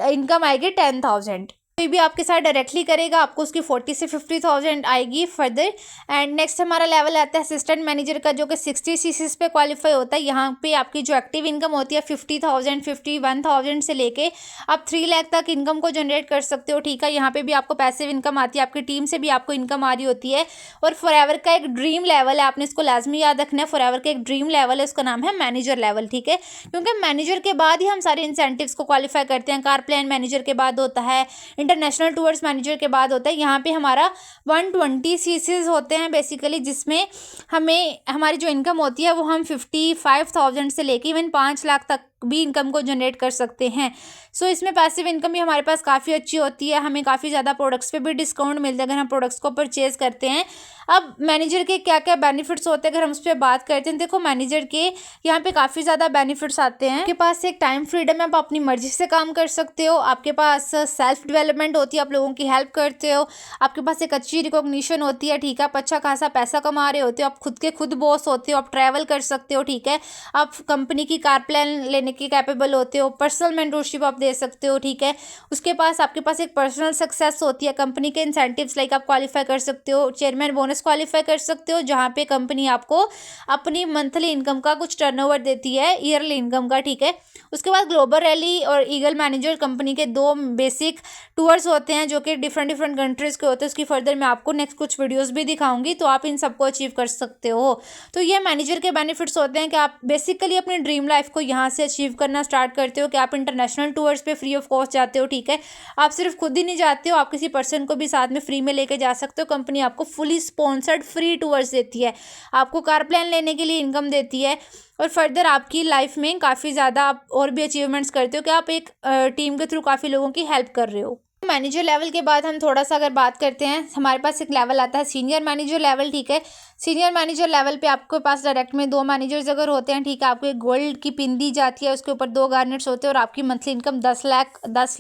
इनकम आएगी 10,000। कोई भी आपके साथ डायरेक्टली करेगा आपको उसकी 40 से 50,000 आएगी फर्दर। एंड नेक्स्ट हमारा लेवल आता है असिस्टेंट मैनेजर का, जो कि 60 सीसीज पे क्वालिफाई होता है। यहाँ पे आपकी जो एक्टिव इनकम होती है 50,000 51,000 से लेके आप 3 लाख तक इनकम को जनरेट कर सकते हो, ठीक है। यहाँ पे भी आपको पैसिव इनकम आती है, आपकी टीम से भी आपको इनकम आ रही होती है। और फॉरएवर का एक ड्रीम लेवल है, आपने इसको लाजमी याद रखना है। फॉरएवर का एक ड्रीम लेवल है, उसका नाम है मैनेजर लेवल, ठीक है, क्योंकि मैनेजर के बाद ही हम सारे इंसेंटिव्स को क्वालिफाई करते हैं। कार प्लान मैनेजर के बाद होता है, इंटरनेशनल टूर्स मैनेजर के बाद होता है। यहाँ पे हमारा 120 सीसीज होते हैं बेसिकली, जिसमें हमें हमारी जो इनकम होती है वो हम 55,000 से लेके इवन 5 लाख तक भी इनकम को जनरेट कर सकते हैं। सो इसमें पैसिव इनकम भी हमारे पास काफ़ी अच्छी होती है। हमें काफ़ी ज़्यादा प्रोडक्ट्स पे भी डिस्काउंट मिलता है अगर हम प्रोडक्ट्स को परचेज करते हैं। अब मैनेजर के क्या क्या बेनिफिट्स होते हैं अगर हम उस पर बात करते हैं, देखो मैनेजर के यहाँ पे काफ़ी ज़्यादा बेनिफिट्स आते हैं। आपके पास एक टाइम फ्रीडम है, आप अपनी मर्जी से काम कर सकते हो। आपके पास सेल्फ डेवलपमेंट होती है, आप लोगों की हेल्प करते हो। आपके पास एक अच्छी रिकॉग्निशन होती है, ठीक है, आप अच्छा खासा पैसा कमा रहे होते हो, आप खुद के खुद बॉस होते हो, आप ट्रैवल कर सकते हो, ठीक है। आप कंपनी की कार प्लान लेने करने के कैपेबल होते हो, पर्सनल मेंटरशिप आप दे सकते हो, ठीक है। उसके पास आपके पास एक पर्सनल सक्सेस होती है, कंपनी के इंसेंटिव्स लाइक आप क्वालिफाई कर सकते हो, चेयरमैन बोनस क्वालिफाई कर सकते हो, जहाँ पे कंपनी आपको अपनी मंथली इनकम का कुछ टर्नओवर देती है, ईयरली इनकम का, ठीक है। उसके बाद ग्लोबल रैली और ईगल मैनेजर कंपनी के 2 बेसिक टूर्स होते हैं जो कि डिफरेंट डिफरेंट कंट्रीज़ के होते हैं। उसकी फर्दर मैं आपको नेक्स्ट कुछ वीडियोस भी दिखाऊंगी, तो आप इन सबको अचीव कर सकते हो। तो ये मैनेजर के बेनिफिट्स होते हैं कि आप बेसिकली अपनी ड्रीम लाइफ को यहाँ से अचीव करना स्टार्ट करते हो, कि आप इंटरनेशनल टूर्स पे फ्री ऑफ कॉस्ट जाते हो, ठीक है। आप सिर्फ खुद ही नहीं जाते हो, आप किसी पर्सन को भी साथ में फ्री में लेके जा सकते हो। कंपनी आपको फुली स्पॉन्सर्ड फ्री टूर्स देती है, आपको कार प्लान लेने के लिए इनकम देती है, और फर्दर आपकी लाइफ में काफ़ी ज़्यादा आप और भी अचीवमेंट्स करते हो कि आप एक टीम के थ्रू काफ़ी लोगों की हेल्प कर रहे हो। मैनेजर लेवल के बाद हम थोड़ा सा अगर बात करते हैं, हमारे पास एक लेवल आता है सीनियर मैनेजर लेवल, ठीक है। सीनियर मैनेजर लेवल पे आपके पास डायरेक्ट में 2 मैनेजर्स अगर होते हैं, ठीक है। आपको एक गोल्ड की पिन दी जाती है, उसके ऊपर 2 गार्नेट्स होते हैं और आपकी मंथली इनकम 10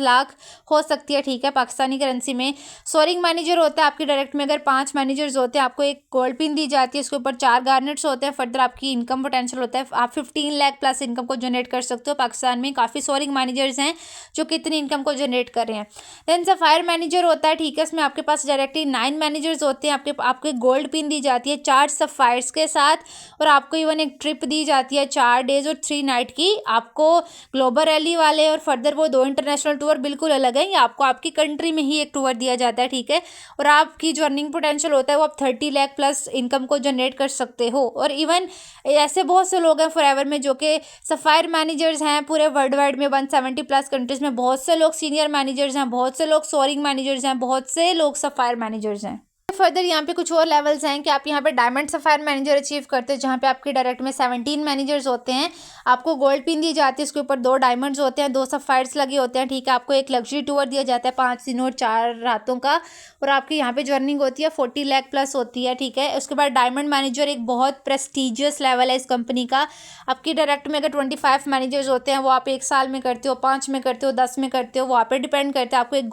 लाख हो सकती है, ठीक है, पाकिस्तानी करेंसी में। सोरिंग मैनेजर होता है आपकी डायरेक्ट में अगर 5 मैनेजर्स होते हैं, आपको एक गोल्ड पिन दी जाती है, उसके ऊपर 4 गार्नेट्स होते हैं। फर्दर आपकी इनकम पोटेंशियल होता है, आप 15 लाख प्लस इनकम को जनरेट कर सकते हो। पाकिस्तान में काफ़ी सोरिंग मैनेजर्स हैं जो कितनी इनकम को जनरेट कर रहे हैं। देन सफायर मैनेजर होता है, ठीक है। इसमें आपके पास डायरेक्टली 9 मैनेजर्स होते हैं, आपको गोल्ड पिन दी जाती है 4 सफायर्स के साथ, और आपको इवन एक ट्रिप दी जाती है 4 डेज और 3 नाइट की। आपको ग्लोबल रैली वाले और फर्दर वो 2 इंटरनेशनल टूर बिल्कुल अलग है, ये आपको आपकी कंट्री में ही एक टूर दिया जाता है, ठीक है। और आपकी जो अर्निंग पोटेंशियल होता है वो आप 30 लाख प्लस इनकम को जनरेट कर सकते हो। और इवन ऐसे बहुत से लोग हैं फॉरएवर में जो कि सफायर मैनेजर्स हैं, पूरे वर्ल्ड वाइड में 170 प्लस कंट्रीज में बहुत से लोग सीनियर मैनेजर्स हैं, बहुत से लोग सोरिंग मैनेजर्स हैं, बहुत से लोग सफायर मैनेजर्स हैं। फर्दर यहाँ पे कुछ और लेवल्स हैं कि आप यहाँ पे डायमंड सफायर मैनेजर अचीव करते हैं, जहाँ पे आपके डायरेक्ट में 17 मैनेजर्स होते हैं। आपको गोल्ड पिन दी जाती है, उसके ऊपर 2 डायमंड्स होते हैं, 2 सफायर्स लगे होते हैं, ठीक है। आपको एक लग्जरी टूर दिया जाता है 5 दिनों और 4 रातों का, और आपकी यहाँ पे जो अर्निंग होती है 40 लाख प्लस होती है, ठीक है। उसके बाद डायमंड मैनेजर एक बहुत प्रेस्टिजियस लेवल है इस कंपनी का। आपकी डायरेक्ट में अगर 25 मैनेजर्स होते हैं, वो आप 1 साल में करते हो, 5 में करते हो, 10 में करते हो, वो आप पे डिपेंड करता है। आपको एक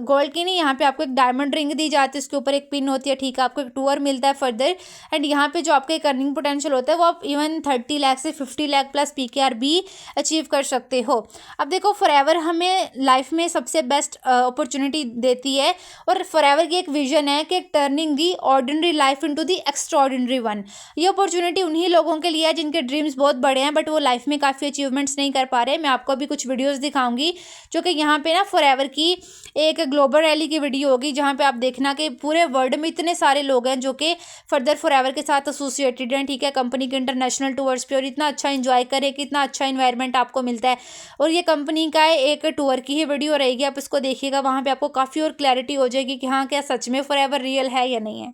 गोल्ड की नहीं, यहाँ पे आपको एक डायमंड रिंग दी जाती है, उसके ऊपर एक पिन होती है, ठीक है। आपको एक टूर मिलता है फर्दर, एंड यहाँ पे जो आपका एक अर्निंग पोटेंशियल होता है वो आप इवन 30 लाख से 50 लाख प्लस PKR भी अचीव कर सकते हो। अब देखो फॉरएवर हमें लाइफ में सबसे बेस्ट अपॉर्चुनिटी देती है, और फॉरएवर की एक विजन है कि turning the ordinary life into the extraordinary one. ये अपॉर्चुनिटी उन्हीं लोगों के लिए है जिनके ड्रीम्स बहुत बड़े हैं बट वो लाइफ में काफ़ी अचीवमेंट्स नहीं कर पा रहे। मैं आपको अभी कुछ वीडियोज़ दिखाऊंगी जो कि यहाँ पे ना फॉरएवर की एक ग्लोबल रैली की वीडियो होगी, जहाँ पे आप देखना कि पूरे वर्ल्ड में इतने सारे लोग हैं जो कि फर्दर फॉरएवर के साथ एसोसिएटेड हैं, ठीक है, कंपनी के इंटरनेशनल टूर्स पे, और इतना अच्छा एंजॉय करे कि इतना अच्छा इन्वायरमेंट आपको मिलता है। और ये कंपनी का एक टूर की ही वीडियो रहेगी, आप इसको देखिएगा, वहाँ पे आपको काफ़ी और क्लैरिटी हो जाएगी कि हाँ क्या सच में फॉरएवर रियल है या नहीं है।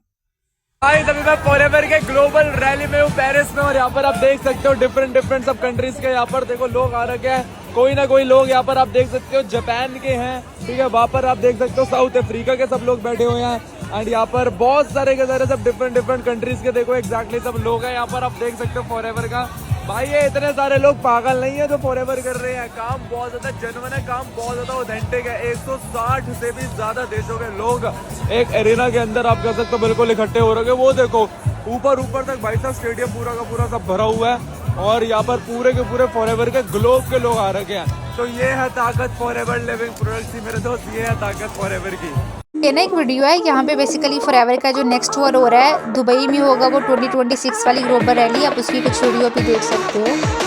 अभी मैं फॉरएवर के ग्लोबल रैली में हूँ पेरिस में, और यहाँ पर आप देख सकते हो डिफरेंट सब कंट्रीज के यहाँ पर देखो लोग आ रखे हैं, कोई ना कोई लोग यहाँ पर आप देख सकते हो जापान के हैं, ठीक है। वहाँ पर आप देख सकते हो साउथ अफ्रीका के सब लोग बैठे हुए हैं, एंड यहाँ पर बहुत सारे के सारे सब डिफरेंट कंट्रीज के देखो एग्जैक्टली सब लोग हैं यहाँ पर। आप देख सकते हो फॉरएवर का भाई, ये इतने सारे लोग पागल नहीं है जो फॉरएवर कर रहे हैं। काम बहुत ज्यादा जेन्युइन है, काम बहुत ज्यादा ऑथेंटिक है। 160 से भी ज्यादा देशों के लोग एक एरिना के अंदर आप कह सकते हो बिल्कुल इकट्ठे हो रहे हैं। वो देखो ऊपर तक भाई साहब स्टेडियम पूरा का पूरा सब भरा हुआ है, और यहाँ पर पूरे के पूरे फॉरएवर के ग्लोब के लोग आ रखे हैं। तो ये है ताकत फॉरएवर लिविंग प्रोडक्ट्स की मेरे दोस्त, ये है ताकत फॉरएवर की। ये ना एक वीडियो है, यहाँ पे बेसिकली फॉरएवर का जो नेक्स्ट टूर हो रहा है दुबई में होगा, वो 2026 वाली ग्लोबल रैली, आप उसकी कुछ वीडियो भी देख सकते हो।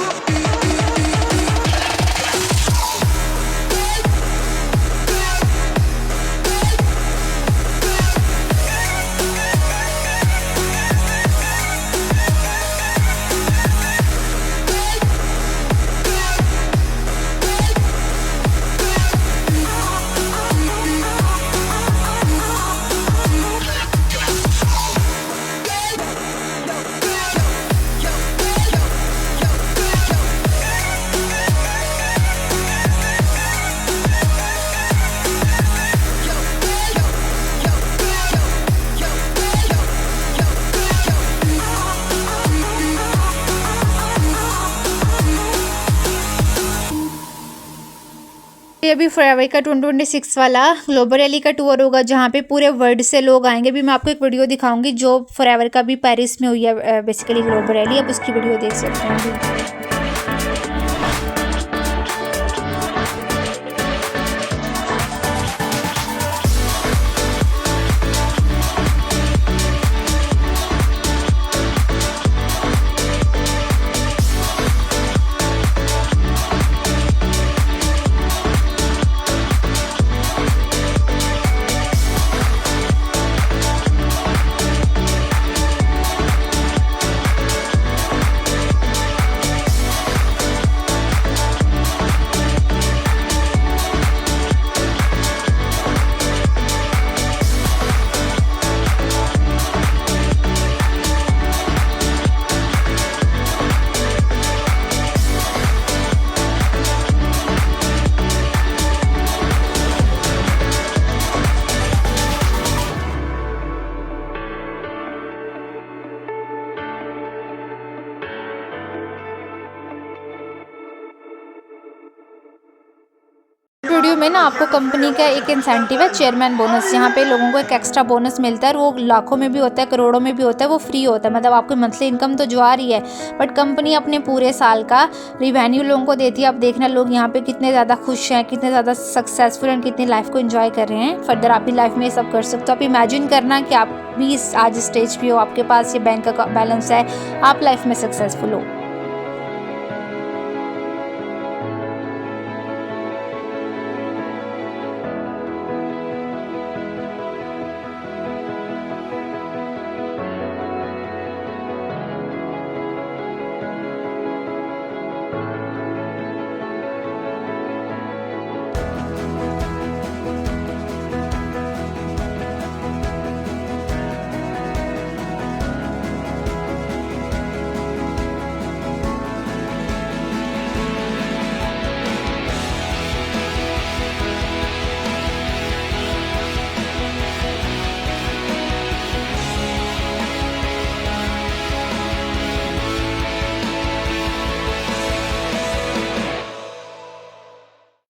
ये अभी फॉरएवर का 2026 वाला ग्लोबल रैली का टूर होगा, जहाँ पे पूरे वर्ल्ड से लोग आएंगे। भी मैं आपको एक वीडियो दिखाऊंगी जो फॉरएवर का भी पेरिस में हुई है बेसिकली ग्लोबल रैली, आप उसकी वीडियो देख सकते हैं। में ना आपको कंपनी का एक इंसेंटिव है चेयरमैन बोनस, यहाँ पे लोगों को एक एक्स्ट्रा बोनस मिलता है। वो लाखों में भी होता है, करोड़ों में भी होता है, वो फ्री होता है। मतलब आपको मंथली इनकम तो जो आ रही है, बट कंपनी अपने पूरे साल का रिवेन्यू लोगों को देती है। आप देखना लोग यहाँ पे कितने ज़्यादा खुश हैं, कितने ज़्यादा सक्सेसफुल हैं, कितनी लाइफ को एंजॉय कर रहे हैं। फर्दर आप भी लाइफ में ये सब कर सकते हो। आप इमेजिन करना कि आप भी आज स्टेज पे हो, आपके पास ये बैंक का बैलेंस है, आप लाइफ में सक्सेसफुल हो।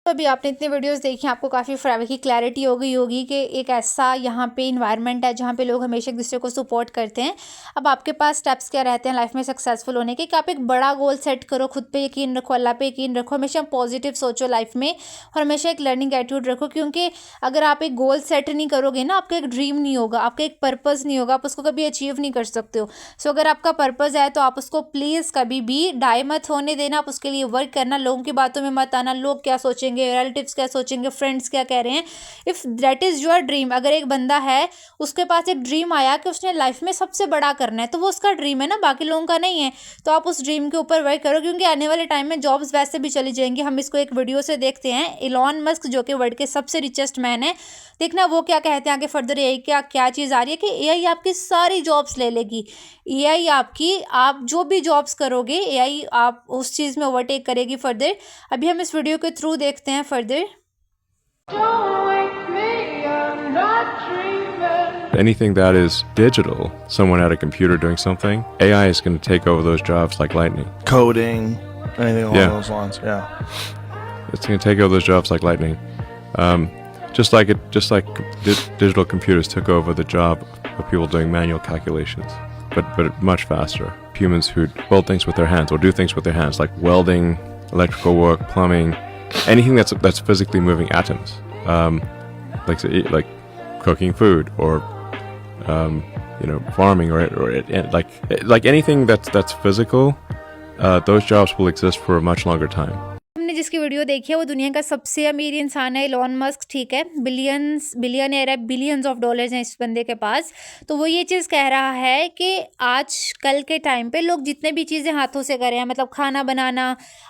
अभी आपने इतने वीडियोस देखी, आपको काफ़ी की क्लैरिटी हो गई होगी कि एक ऐसा यहाँ पे इन्वायरमेंट है जहाँ पे लोग हमेशा एक दूसरे को सपोर्ट करते हैं। अब आपके पास स्टेप्स क्या रहते हैं लाइफ में सक्सेसफुल होने के, कि आप एक बड़ा गोल सेट करो, खुद पे यकीन रखो, अल्लाह पे यकीन रखो, हमेशा पॉजिटिव सोचो लाइफ में, और हमेशा एक लर्निंग एटीट्यूड रखो। क्योंकि अगर आप एक गोल सेट नहीं करोगे ना, आपका एक ड्रीम नहीं होगा, आपका एक पर्पज़ नहीं होगा, आप उसको कभी अचीव नहीं कर सकते हो। सो अगर आपका पर्पज़ है तो आप उसको प्लीज़ कभी भी डाई मत होने देना, आप उसके लिए वर्क करना, लोगों की बातों में मत आना, लोग क्या सोचेंगे, रिलेटिव्स क्या सोचेंगे, फ्रेंड्स क्या कह रहे हैं। If that is your dream, अगर एक बंदा है उसके पास एक ड्रीम आया कि उसने लाइफ में सबसे बड़ा करना है, तो वो उसका ड्रीम है ना, बाकी लोगों का नहीं है। तो आप उस ड्रीम के ऊपर वर्क करो, क्योंकि आने वाले टाइम में जॉब्स वैसे भी चली जाएंगी। हम इसको एक वीडियो से देखते हैं। इलॉन मस्क जो कि वर्ल्ड के सबसे रिचेस्ट मैन है, देखना वो क्या कहते हैं आगे फर्दर। एआई क्या चीज़ आ रही है कि एआई आपकी सारी जॉब्स ले लेगी। एआई आपकी, आप जो भी जॉब्स करोगे एआई आप उस चीज़ में ओवरटेक करेगी फर्दर। अभी हम इस वीडियो के थ्रू देखते हैं further. Anything that is digital, someone at a computer doing something, AI is going to take over those jobs like lightning. Coding, anything along Yeah. those lines. Yeah. It's going to take over those jobs like lightning. Just like digital computers took over the job of people doing manual calculations, but much faster. Humans who build things with their hands or do things with their hands, like welding, electrical work, plumbing, anything that's physically moving atoms, like cooking food or farming or like anything that's physical. Those jobs will exist for a much longer time. हमने जिसकी वीडियो देखी है वो दुनिया का सबसे अमीर इंसान है, इलॉन मस्क, ठीक है, बिलियनियर है, बिलियंस ऑफ डॉलर्स हैं इस बंदे के पास। तो वो ये चीज़ कह रहा है कि आज कल के टाइम पे लोग जितने भी चीज़ें हाथों से कर रहे हैं, मतलब खाना बनाना,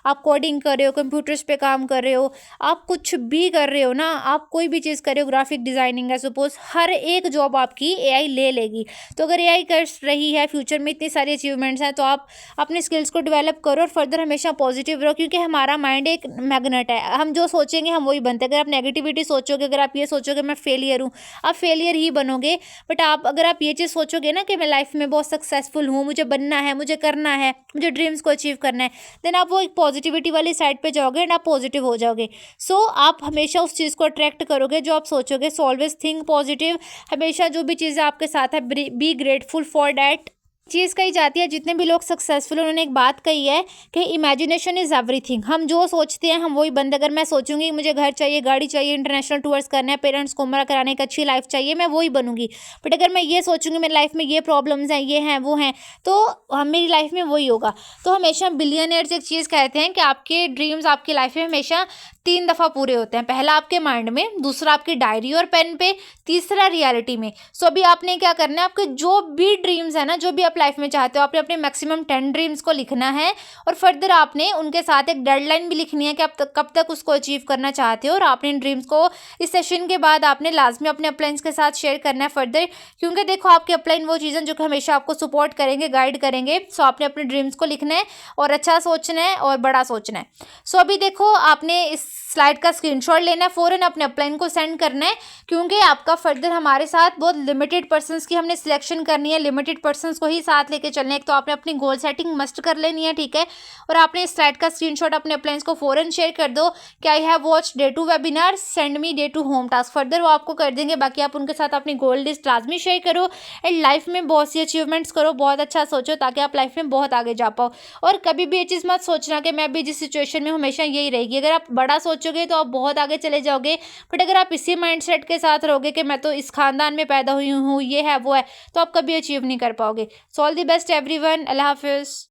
आप कोडिंग कर रहे हो, कंप्यूटर्स पे काम कर रहे हो, आप कुछ भी कर रहे हो ना, आप कोई भी चीज़ कर रहे हो, ग्राफिक डिज़ाइनिंग है सपोज, हर एक जॉब आपकी एआई ले लेगी। तो अगर एआई कर रही है, फ्यूचर में इतनी सारी अचीवमेंट्स हैं, तो आप अपने स्किल्स को डेवलप करो और फर्दर हमेशा पॉजिटिव रहो। क्योंकि हमारा माइंड एक मैग्नेट है, हम जो सोचेंगे हम वही बनते हैं। अगर आप नेगेटिविटी सोचोगे, अगर आप ये सोचोगे मैं फेलियर हूँ, आप फेलियर ही बनोगे। बट अगर आप ये चीज़ सोचोगे ना कि मैं लाइफ में बहुत सक्सेसफुल हूँ, मुझे बनना है, मुझे करना है, मुझे ड्रीम्स को अचीव करना है, देन आप वो एक पॉजिटिविटी वाली साइड पे जाओगे एंड आप पॉजिटिव हो जाओगे। सो आप हमेशा उस चीज़ को अट्रैक्ट करोगे जो आप सोचोगे। सो ऑलवेज थिंक पॉजिटिव, हमेशा जो भी चीज़ें आपके साथ है बी ग्रेटफुल फॉर डैट चीज़ कही जाती है। जितने भी लोग सक्सेसफुल, उन्होंने एक बात कही है कि इमेजिनेशन इज़ एवरीथिंग। हम जो सोचते हैं हम वही बनते। अगर मैं सोचूंगी मुझे घर चाहिए, गाड़ी चाहिए, इंटरनेशनल टूर्स करना है, पेरेंट्स को उम्र कराने की अच्छी लाइफ चाहिए, मैं वही बनूंगी। बट अगर मैं ये सोचूंगी मेरी लाइफ में ये प्रॉब्लम्स हैं, ये हैं, वो हैं, तो मेरी लाइफ में वही होगा। तो हमेशा बिलियनियर्स एक चीज़ कहते हैं कि आपके ड्रीम्स आपकी लाइफ में हमेशा 3 दफ़ा पूरे होते हैं। पहला आपके माइंड में, दूसरा आपकी डायरी और पेन पे, तीसरा रियलिटी में। सो अभी आपने क्या करना है, आपके जो भी ड्रीम्स है ना, जो भी आप लाइफ में चाहते हो, आपने अपने मैक्सिमम 10 ड्रीम्स को लिखना है और फर्दर आपने उनके साथ एक डेडलाइन भी लिखनी है कि आप कब तक उसको अचीव करना चाहते हो। और आपने इन ड्रीम्स को इस सेशन के बाद आपने लाजमी अपने अपलाइंस के साथ शेयर करना है फर्दर। क्योंकि देखो आपके अपलाइन वो चीज़ें जो कि हमेशा आपको सपोर्ट करेंगे, गाइड करेंगे। सो आपने अपने ड्रीम्स को लिखना है और अच्छा सोचना है और बड़ा सोचना है। सो अभी देखो आपने इस स्लाइड का स्क्रीनशॉट लेना है, फ़ौरन अपने अपलाइन को सेंड करना है, क्योंकि आपका फर्दर हमारे साथ बहुत लिमिटेड पर्सन्स की हमने सिलेक्शन करनी है, लिमिटेड पर्सन्स को ही साथ लेके चलना है। एक तो आपने अपनी गोल सेटिंग मस्ट कर लेनी है, ठीक है, और आपने इस स्लाइड का स्क्रीनशॉट अपने अपलाइंस को फ़ौरन शेयर कर दो कि I have watch day 2 webinar, send me day 2 home task. Further वो आपको कर देंगे। बाकी आप उनके साथ अपनी गोल लिस्ट लाजमी शेयर करो एंड लाइफ में बहुत सी अचीवमेंट्स करो, बहुत अच्छा सोचो ताकि आप लाइफ में बहुत आगे जा पाओ। और कभी भी ये चीज़ मत सोचना कि मैं भी जिस सिचुएशन में हमेशा यही रहेगी। अगर आप बड़ा सोचोगे तो आप बहुत आगे चले जाओगे, बट अगर आप इसी माइंडसेट के साथ रहोगे कि मैं तो इस खानदान में पैदा हुई हूँ, ये है वो है, तो आप कभी अचीव नहीं कर पाओगे। So all the best everyone. अल्लाह हाफिज़।